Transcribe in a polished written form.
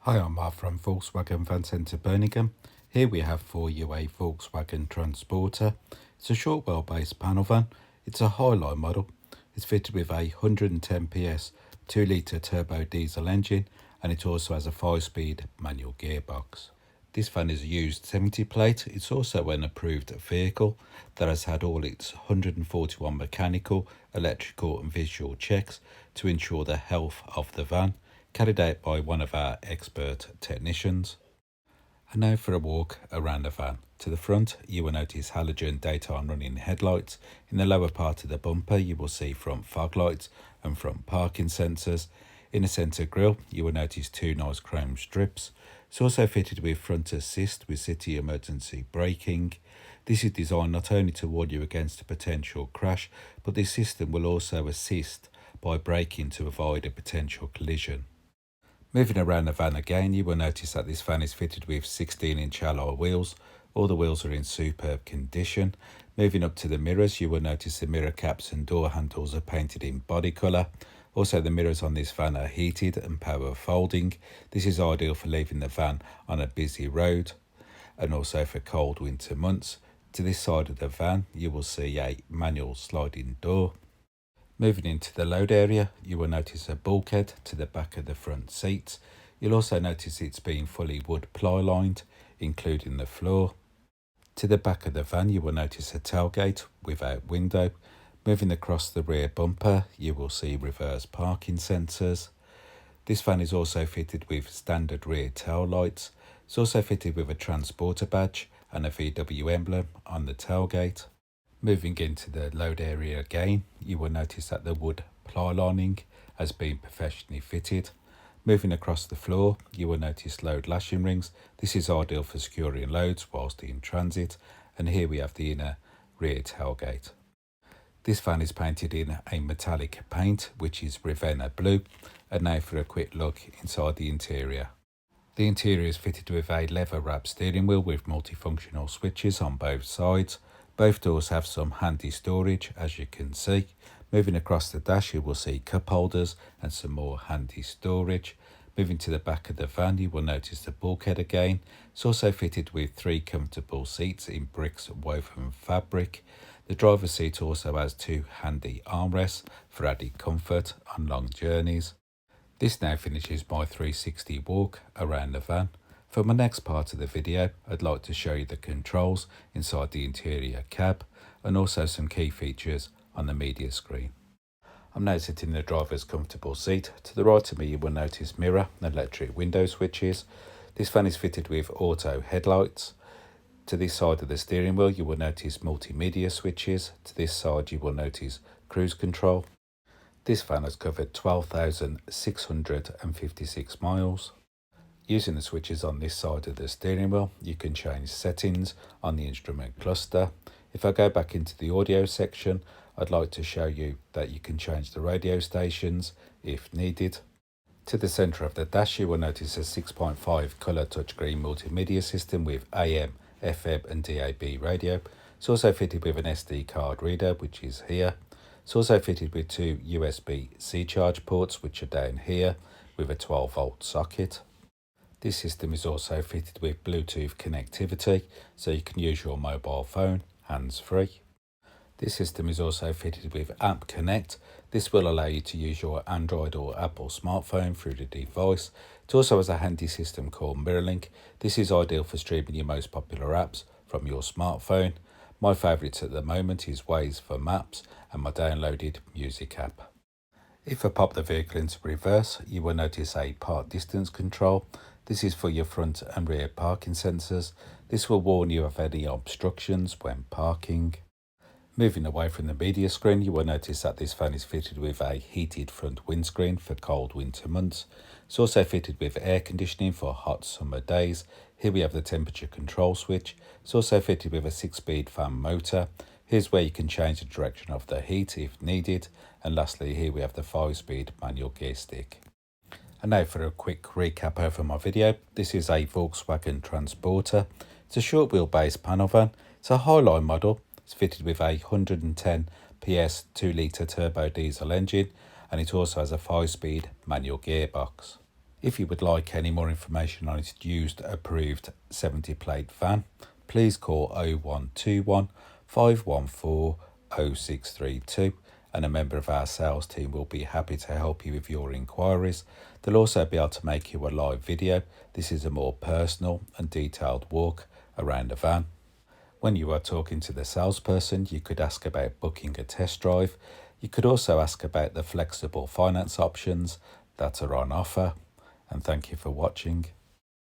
Hi, I'm Mark from Volkswagen Van Centre Birmingham. Here we have for you a Volkswagen Transporter. It's a short wheelbase panel van. It's a Highline model. It's fitted with a 110 PS 2 litre turbo diesel engine, and it also has a 5-speed manual gearbox. This van is a used 70 plate. It's also an approved vehicle that has had all its 141 mechanical, electrical and visual checks to ensure the health of the van, carried out by one of our expert technicians. And now for a walk around the van. To the front, you will notice halogen daytime running headlights. In the lower part of the bumper, you will see front fog lights and front parking sensors. In the centre grille, you will notice two nice chrome strips. It's also fitted with front assist with city emergency braking. This is designed not only to warn you against a potential crash, but this system will also assist by braking to avoid a potential collision. Moving around the van again, you will notice that this van is fitted with 16-inch alloy wheels. All the wheels are in superb condition. Moving up to the mirrors, you will notice the mirror caps and door handles are painted in body colour. Also, the mirrors on this van are heated and power folding. This is ideal for leaving the van on a busy road and also for cold winter months. To this side of the van, you will see a manual sliding door. Moving into the load area, you will notice a bulkhead to the back of the front seats. You'll also notice it's been fully wood ply-lined, including the floor. To the back of the van, you will notice a tailgate without window. Moving across the rear bumper, you will see reverse parking sensors. This van is also fitted with standard rear tail lights. It's also fitted with a transporter badge and a VW emblem on the tailgate. Moving into the load area again, you will notice that the wood ply lining has been professionally fitted. Moving across the floor, you will notice load lashing rings. This is ideal for securing loads whilst in transit. And here we have the inner rear tailgate. This van is painted in a metallic paint, which is Ravenna Blue. And now for a quick look inside the interior. The interior is fitted with a leather wrap steering wheel with multifunctional switches on both sides. Both doors have some handy storage, as you can see. Moving across the dash, you will see cup holders and some more handy storage. Moving to the back of the van, you will notice the bulkhead again. It's also fitted with 3 comfortable seats in bricks woven fabric. The driver's seat also has 2 handy armrests for added comfort on long journeys. This now finishes my 360 walk around the van. For my next part of the video, I'd like to show you the controls inside the interior cab and also some key features on the media screen. I'm now sitting in the driver's comfortable seat. To the right of me, you will notice mirror and electric window switches. This van is fitted with auto headlights. To this side of the steering wheel, you will notice multimedia switches. To this side, you will notice cruise control. This van has covered 12,656 miles. Using the switches on this side of the steering wheel, you can change settings on the instrument cluster. If I go back into the audio section, I'd like to show you that you can change the radio stations if needed. To the centre of the dash, you will notice a 6.5 colour touchscreen multimedia system with AM, FM and DAB radio. It's also fitted with an SD card reader, which is here. It's also fitted with 2 USB-C charge ports, which are down here, with a 12-volt socket. This system is also fitted with Bluetooth connectivity, so you can use your mobile phone hands-free. This system is also fitted with App Connect. This will allow you to use your Android or Apple smartphone through the device. It also has a handy system called MirrorLink. This is ideal for streaming your most popular apps from your smartphone. My favourites at the moment is Waze for maps and my downloaded music app. If I pop the vehicle into reverse, you will notice a park distance control. This is for your front and rear parking sensors. This will warn you of any obstructions when parking. Moving away from the media screen, you will notice that this van is fitted with a heated front windscreen for cold winter months. It's also fitted with air conditioning for hot summer days. Here we have the temperature control switch. It's also fitted with a 6-speed fan motor. Here's where you can change the direction of the heat if needed. And lastly, here we have the 5-speed manual gear stick. And now for a quick recap over my video. This is a Volkswagen Transporter. It's a short wheelbase panel van. It's a Highline model. It's fitted with a 110 PS 2 litre turbo diesel engine, and it also has a 5-speed manual gearbox. If you would like any more information on its used approved 70 plate van, please call 0121 514 0632 and a member of our sales team will be happy to help you with your inquiries. They'll also be able to make you a live video. This is a more personal and detailed walk around the van. When you are talking to the salesperson, you could ask about booking a test drive. You could also ask about the flexible finance options that are on offer. And thank you for watching.